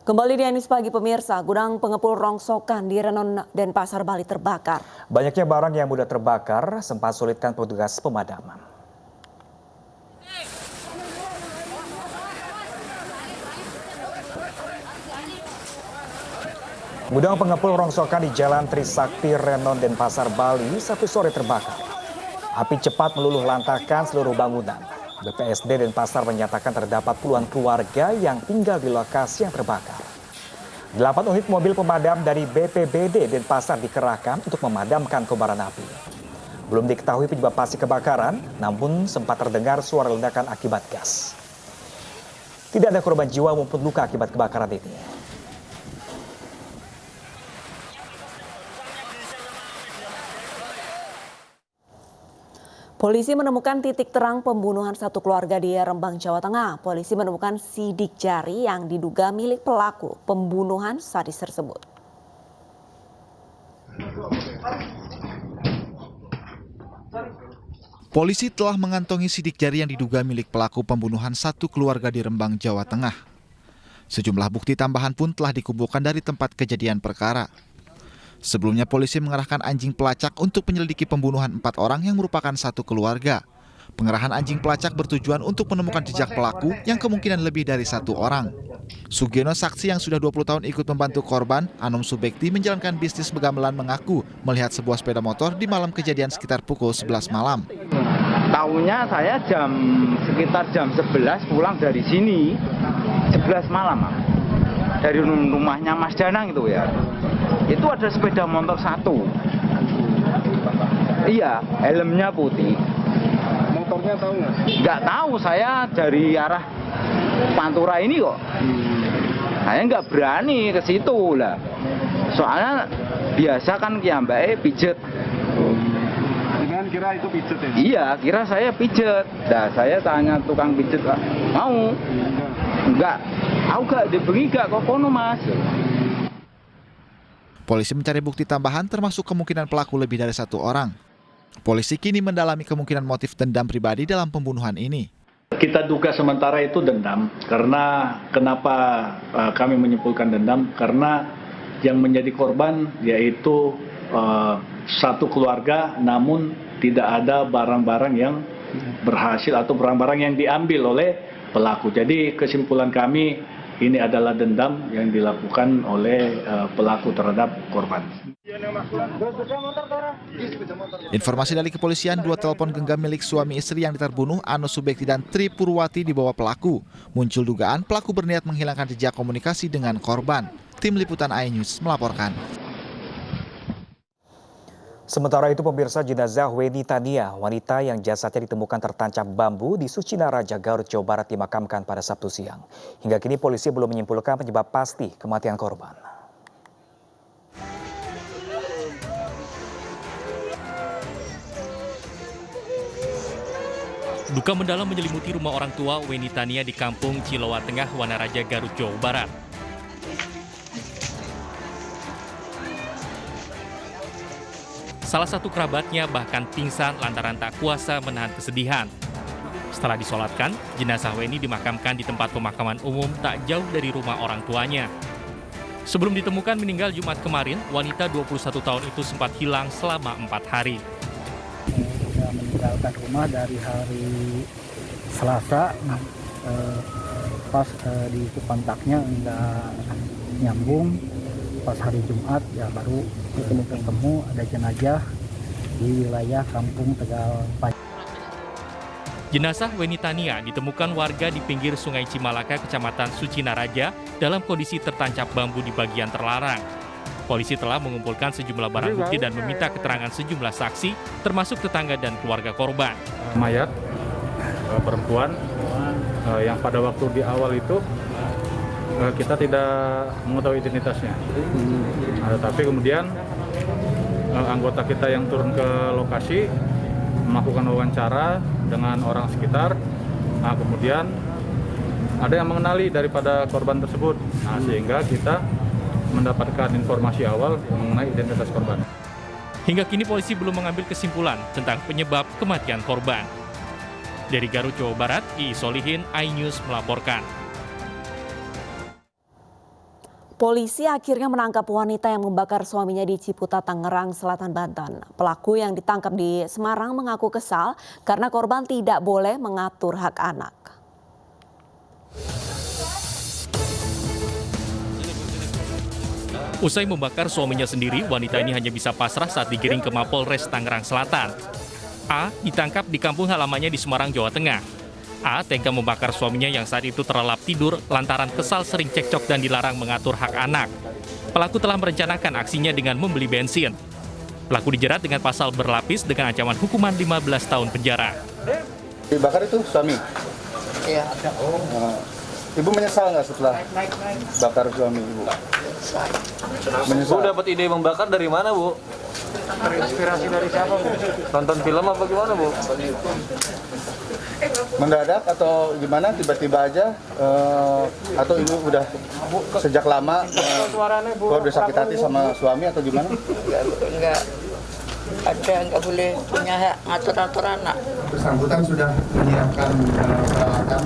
Kembali di News Pagi pemirsa, gudang pengepul rongsokan di Renon dan Pasar Bali terbakar. Banyaknya barang yang mudah terbakar sempat sulitkan petugas pemadaman. Gudang pengepul rongsokan di Jalan Trisakti, Renon dan Pasar Bali Sabtu sore terbakar. Api cepat meluluh lantakan seluruh bangunan. BPSD dan pasar menyatakan terdapat puluhan keluarga yang tinggal di lokasi yang terbakar. 8 unit mobil pemadam dari BPBD dan pasar dikerahkan untuk memadamkan kobaran api. Belum diketahui penyebab pasti kebakaran, namun sempat terdengar suara ledakan akibat gas. Tidak ada korban jiwa maupun luka akibat kebakaran ini. Polisi menemukan titik terang pembunuhan satu keluarga di Rembang, Jawa Tengah. Polisi menemukan sidik jari yang diduga milik pelaku pembunuhan sadis tersebut. Polisi telah mengantongi sidik jari yang diduga milik pelaku pembunuhan satu keluarga di Rembang, Jawa Tengah. Sejumlah bukti tambahan pun telah dikumpulkan dari tempat kejadian perkara. Sebelumnya polisi mengerahkan anjing pelacak untuk menyelidiki pembunuhan 4 orang yang merupakan satu keluarga. Pengerahan anjing pelacak bertujuan untuk menemukan jejak pelaku yang kemungkinan lebih dari 1 orang. Sugiono, saksi yang sudah 20 tahun ikut membantu korban, Anom Subekti menjalankan bisnis begamelan, mengaku melihat sebuah sepeda motor di malam kejadian sekitar pukul 11 malam. Tahunya saya sekitar jam 11 pulang dari sini, 11 malam. Dari rumahnya Mas Danang itu ya. Itu ada sepeda motor satu. Iya, helmnya putih. Motornya tahu nggak? Nggak tahu, saya dari arah Pantura ini kok. Saya nggak berani ke situ lah. Soalnya biasa kan kiambake pijet. Dengan kira itu pijet ya? Iya, kira saya pijet. Nah, saya tanya tukang pijet, mau? Enggak. Aku gak dibengi gak kok kono, Mas. Polisi mencari bukti tambahan termasuk kemungkinan pelaku lebih dari 1 orang. Polisi kini mendalami kemungkinan motif dendam pribadi dalam pembunuhan ini. Kita duga sementara itu dendam, karena kenapa kami menyimpulkan dendam? Karena yang menjadi korban yaitu satu keluarga, namun tidak ada barang-barang yang berhasil atau barang-barang yang diambil oleh pelaku. Jadi kesimpulan kami ini adalah dendam yang dilakukan oleh pelaku terhadap korban. Informasi dari kepolisian, 2 telepon genggam milik suami istri yang terbunuh, Ano Subekti dan Tri Purwati, dibawa pelaku. Muncul dugaan pelaku berniat menghilangkan jejak komunikasi dengan korban. Tim Liputan iNews melaporkan. Sementara itu pemirsa, jenazah Weni Tania, wanita yang jasadnya ditemukan tertancap bambu di Sucinaraja, Garut, Jawa Barat dimakamkan pada Sabtu siang. Hingga kini polisi belum menyimpulkan penyebab pasti kematian korban. Duka mendalam menyelimuti rumah orang tua Weni Tania di Kampung Cilowa Tengah, Wanaraja, Garut, Jawa Barat. Salah satu kerabatnya bahkan pingsan lantaran tak kuasa menahan kesedihan. Setelah disolatkan, jenazah Weni dimakamkan di tempat pemakaman umum tak jauh dari rumah orang tuanya. Sebelum ditemukan meninggal Jumat kemarin, wanita 21 tahun itu sempat hilang selama 4 hari. Sudah meninggalkan rumah dari hari Selasa, pas di kontaknya nggak nyambung. Pas hari Jumat ya baru ketemu ada jenazah di wilayah Kampung Tegal. Jenazah Weni Tania ditemukan warga di pinggir Sungai Cimalaka, Kecamatan Sucinaraja, dalam kondisi tertancap bambu di bagian terlarang. Polisi telah mengumpulkan sejumlah barang bukti dan meminta keterangan sejumlah saksi, termasuk tetangga dan keluarga korban. Mayat perempuan yang pada waktu di awal itu kita tidak mengetahui identitasnya. Tapi kemudian anggota kita yang turun ke lokasi melakukan wawancara dengan orang sekitar. Kemudian ada yang mengenali daripada korban tersebut. Sehingga kita mendapatkan informasi awal mengenai identitas korban. Hingga kini polisi belum mengambil kesimpulan tentang penyebab kematian korban. Dari Garut, Jawa Barat, I. Solihin, iNews melaporkan. Polisi akhirnya menangkap wanita yang membakar suaminya di Ciputat, Tangerang Selatan, Banten. Pelaku yang ditangkap di Semarang mengaku kesal karena korban tidak boleh mengatur hak anak. Usai membakar suaminya sendiri, wanita ini hanya bisa pasrah saat digiring ke Mapolres Tangerang Selatan. A ditangkap di kampung halamannya di Semarang, Jawa Tengah. A tega membakar suaminya yang saat itu terlelap tidur lantaran kesal sering cekcok dan dilarang mengatur hak anak. Pelaku telah merencanakan aksinya dengan membeli bensin. Pelaku dijerat dengan pasal berlapis dengan ancaman hukuman 15 tahun penjara. Dibakar itu suami? Iya. Ibu menyesal nggak setelah bakar suami ibu? Menyesal. Bu dapat ide membakar dari mana, Bu? Terinspirasi dari siapa, Bu? Nonton film apa gimana, Bu? Mendadak atau gimana tiba-tiba aja atau ibu udah sejak lama udah sakit hati sama suami atau gimana? Enggak boleh punya hak ngatur-ngatur anak. Bersangkutan sudah menyiapkan peralatan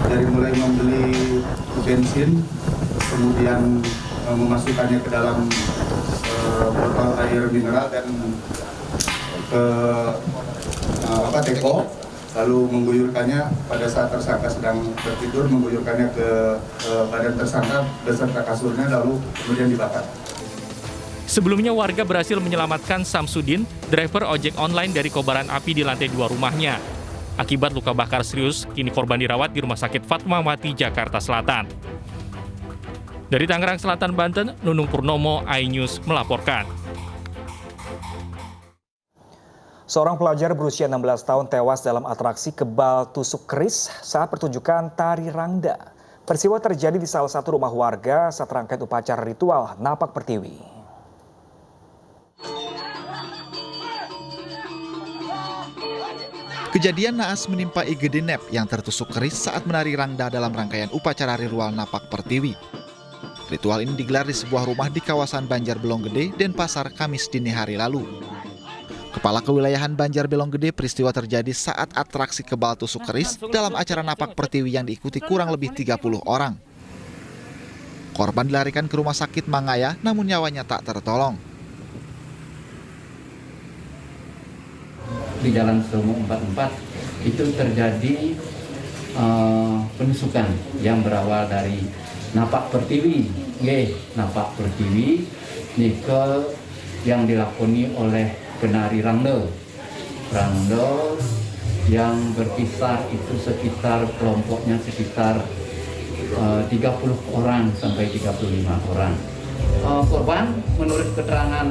dari mulai membeli bensin, kemudian memasukkannya ke dalam botol air mineral dan ke teko, lalu mengguyurkannya pada saat tersangka sedang tertidur, mengguyurkannya ke badan tersangka beserta kasurnya, lalu kemudian dibakar. Sebelumnya warga berhasil menyelamatkan Samsudin, driver ojek online dari kobaran api di lantai 2 rumahnya. Akibat luka bakar serius, kini korban dirawat di Rumah Sakit Fatmawati, Jakarta Selatan. Dari Tangerang Selatan, Banten, Nunung Purnomo, iNews melaporkan. Seorang pelajar berusia 16 tahun tewas dalam atraksi kebal tusuk keris saat pertunjukan tari rangda. Peristiwa terjadi di salah satu rumah warga saat rangkaian upacara ritual Napak Pertiwi. Kejadian naas menimpa Igede Nep yang tertusuk keris saat menari rangda dalam rangkaian upacara ritual Napak Pertiwi. Ritual ini digelar di sebuah rumah di kawasan Banjarbelonggede, Denpasar, Kamis dini hari lalu. Kepala Kewilayahan Banjarbelonggede, peristiwa terjadi saat atraksi kebal tusuk keris dalam acara Napak Pertiwi yang diikuti kurang lebih 30 orang. Korban dilarikan ke rumah sakit Mangaya, namun nyawanya tak tertolong. Di Jalan Stromo 44 itu terjadi penusukan yang berawal dari Napak Pertiwi, Napak Pertiwi nikel yang dilakoni oleh penari rangda yang berkisar itu sekitar kelompoknya sekitar 30 orang sampai 35 orang. Korban menurut keterangan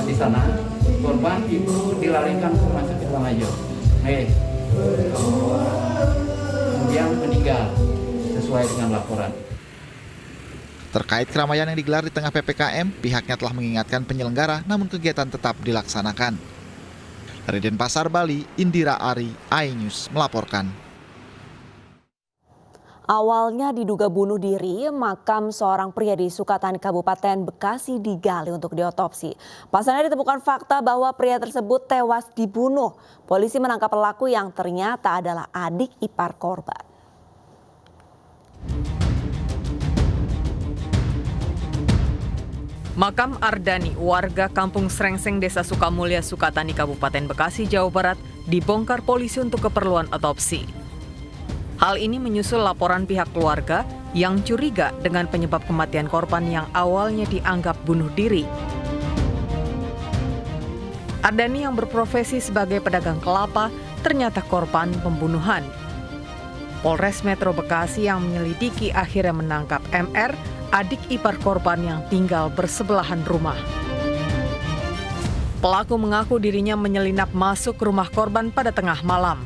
di sana, korban itu dilarikan ke rumah sakit Wangayo. Kemudian meninggal sesuai dengan laporan. Terkait keramaian yang digelar di tengah PPKM, pihaknya telah mengingatkan penyelenggara, namun kegiatan tetap dilaksanakan. Dari Denpasar, Bali, Indira Ari, iNews melaporkan. Awalnya diduga bunuh diri, makam seorang pria di Sukatani, Kabupaten Bekasi digali untuk diotopsi. Pasalnya ditemukan fakta bahwa pria tersebut tewas dibunuh. Polisi menangkap pelaku yang ternyata adalah adik ipar korban. Makam Ardani, warga Kampung Srengseng, Desa Sukamulya, Sukatani, Kabupaten Bekasi, Jawa Barat, dibongkar polisi untuk keperluan otopsi. Hal ini menyusul laporan pihak keluarga yang curiga dengan penyebab kematian korban yang awalnya dianggap bunuh diri. Ardani yang berprofesi sebagai pedagang kelapa ternyata korban pembunuhan. Polres Metro Bekasi yang menyelidiki akhirnya menangkap MR, adik ipar korban yang tinggal bersebelahan rumah. Pelaku mengaku dirinya menyelinap masuk rumah korban pada tengah malam.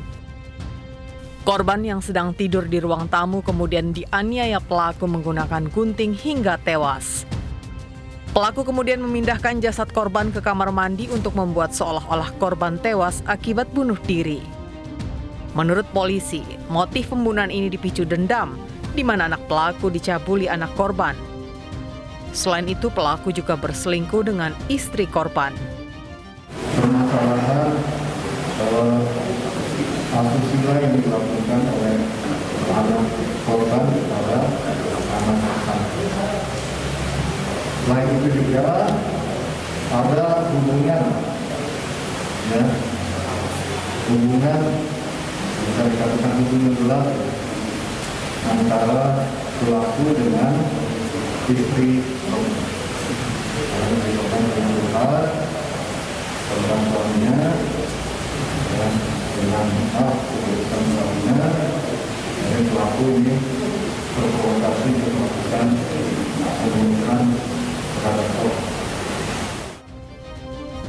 Korban yang sedang tidur di ruang tamu kemudian dianiaya pelaku menggunakan gunting hingga tewas. Pelaku kemudian memindahkan jasad korban ke kamar mandi untuk membuat seolah-olah korban tewas akibat bunuh diri. Menurut polisi, motif pembunuhan ini dipicu dendam, di mana anak pelaku dicabuli anak korban. Selain itu, pelaku juga berselingkuh dengan istri korban. Permasalahan asusila yang dilakukan oleh anak korban kepada anak korban. ya, hubungan bisa dikatakan hubungan gelap antara pelaku dengan istri seorang suaminya dan dengan keputusan suaminya dari pelaku ini berprovokasi untuk melakukan pembunuhan terhadap korban.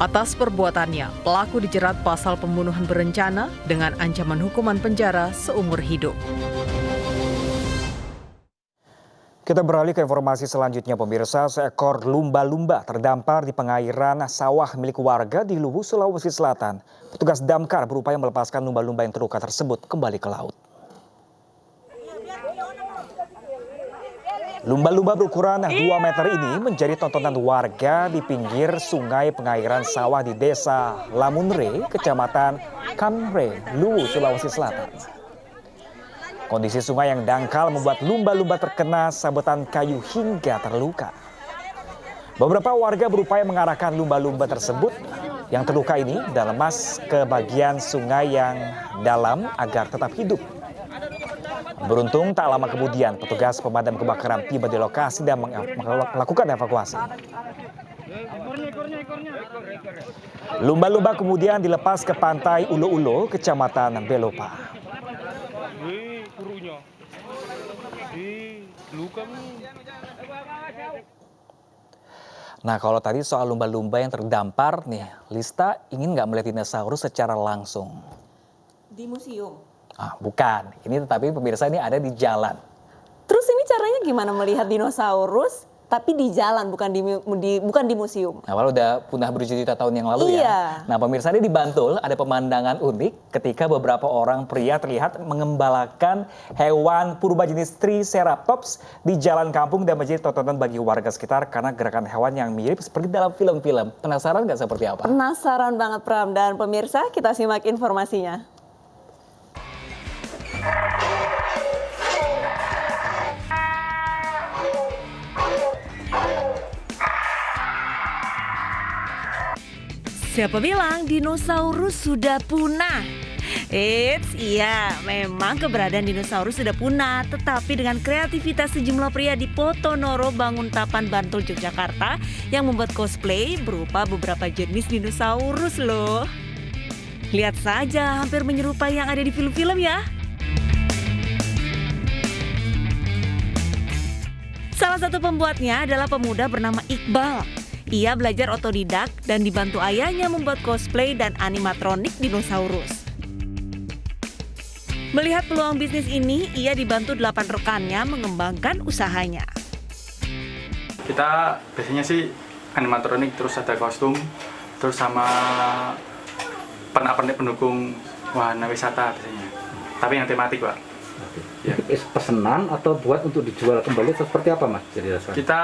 Atas perbuatannya, pelaku dijerat pasal pembunuhan berencana dengan ancaman hukuman penjara seumur hidup. Kita beralih ke informasi selanjutnya, pemirsa. Seekor lumba-lumba terdampar di pengairan sawah milik warga di Luwu, Sulawesi Selatan. Petugas damkar berupaya melepaskan lumba-lumba yang terluka tersebut kembali ke laut. Lumba-lumba berukuran 2 meter ini menjadi tontonan warga di pinggir sungai pengairan sawah di Desa Lamunre, Kecamatan Kamre, Luwu, Sulawesi Selatan. Kondisi sungai yang dangkal membuat lumba-lumba terkena sabetan kayu hingga terluka. Beberapa warga berupaya mengarahkan lumba-lumba tersebut yang terluka ini dan lemas ke bagian sungai yang dalam agar tetap hidup. Beruntung tak lama kemudian petugas pemadam kebakaran tiba di lokasi dan melakukan evakuasi. Lumba-lumba kemudian dilepas ke pantai Ulo-Ulo, Kecamatan Belopa. Nah, kalau tadi soal lumba-lumba yang terdampar nih, Lista ingin nggak melihat dinosaurus secara langsung? Di museum? Ah, bukan. Ini tetapi pemirsa ini ada di jalan. Terus ini caranya gimana melihat dinosaurus tapi di jalan, bukan di museum? Nah, walau udah punah berjuta tahun yang lalu ya. Nah, pemirsa ini di Bantul ada pemandangan unik ketika beberapa orang pria terlihat mengembalakan hewan purba jenis Triceratops di jalan kampung dan menjadi tontonan bagi warga sekitar karena gerakan hewan yang mirip seperti dalam film-film. Penasaran nggak seperti apa? Penasaran banget, Pram. Dan pemirsa, kita simak informasinya. Siapa bilang dinosaurus sudah punah? Iya, memang keberadaan dinosaurus sudah punah, tetapi dengan kreativitas sejumlah pria di Potonoro, Banguntapan, Bantul, Yogyakarta yang membuat cosplay berupa beberapa jenis dinosaurus loh. Lihat saja, hampir menyerupai yang ada di film-film ya. Salah satu pembuatnya adalah pemuda bernama Iqbal. Ia belajar otodidak dan dibantu ayahnya membuat cosplay dan animatronik dinosaurus. Melihat peluang bisnis ini, ia dibantu 8 rekannya mengembangkan usahanya. Kita biasanya sih animatronik, terus ada kostum, terus sama pernak-pernik pendukung wahana wisata biasanya. Tapi yang tematik, Pak. Ya. Pesanan atau buat untuk dijual kembali seperti apa, Mas? Jadi rasanya? Kita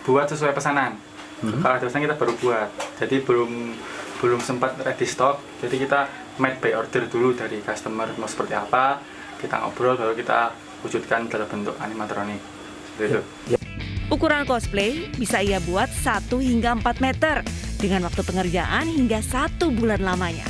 buat sesuai pesanan. Kalau ada pesanan kita baru buat. Jadi belum sempat ready stock. Jadi kita made by order dulu dari customer mau seperti apa. Kita ngobrol baru kita wujudkan dalam bentuk animatronik. Gitu. Ukuran cosplay bisa ia buat 1 hingga 4 meter dengan waktu pengerjaan hingga 1 bulan lamanya.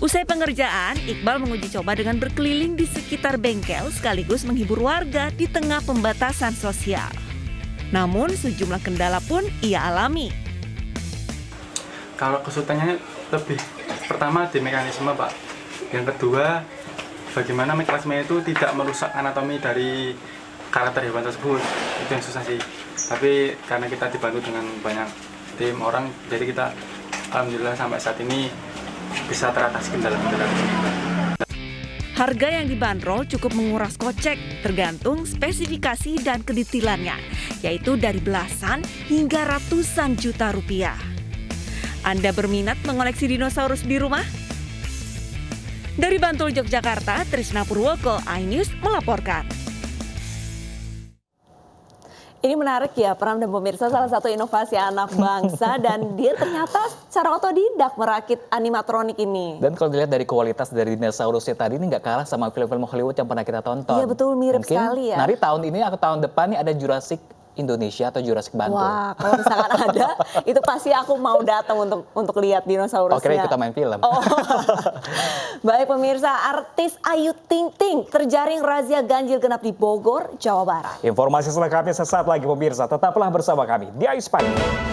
Usai pengerjaan, Iqbal menguji coba dengan berkeliling di sekitar bengkel sekaligus menghibur warga di tengah pembatasan sosial. Namun sejumlah kendala pun ia alami. Kalau kesulitannya lebih pertama di mekanisme, Pak. Yang kedua, bagaimana mekanisme itu tidak merusak anatomi dari karakter hewan tersebut. Itu yang susah sih. Tapi karena kita dibantu dengan banyak tim orang, jadi kita alhamdulillah sampai saat ini bisa teratasi kendala-kendala. Harga yang dibanderol cukup menguras kocek tergantung spesifikasi dan kedetailannya, yaitu dari belasan hingga ratusan juta rupiah. Anda berminat mengoleksi dinosaurus di rumah? Dari Bantul, Yogyakarta, Trisna Purwoko, iNews melaporkan. Ini menarik ya, Pram dan pemirsa, salah satu inovasi anak bangsa dan dia ternyata secara otodidak merakit animatronik ini. Dan kalau dilihat dari kualitas dari dinosaurusnya tadi ini nggak kalah sama film-film Hollywood yang pernah kita tonton. Iya betul, mirip Mungkin sekali ya. Nanti tahun ini atau tahun depan nih ada Jurassic Indonesia atau Jurassic Bantul. Wah, kalau misalkan ada, itu pasti aku mau datang untuk lihat dinosaurusnya. Oke, kita main film. Oh. Baik pemirsa, artis Ayu Ting Ting terjaring razia ganjil genap di Bogor, Jawa Barat. Informasi selengkapnya sesaat lagi pemirsa, tetaplah bersama kami di Ayus Pagi.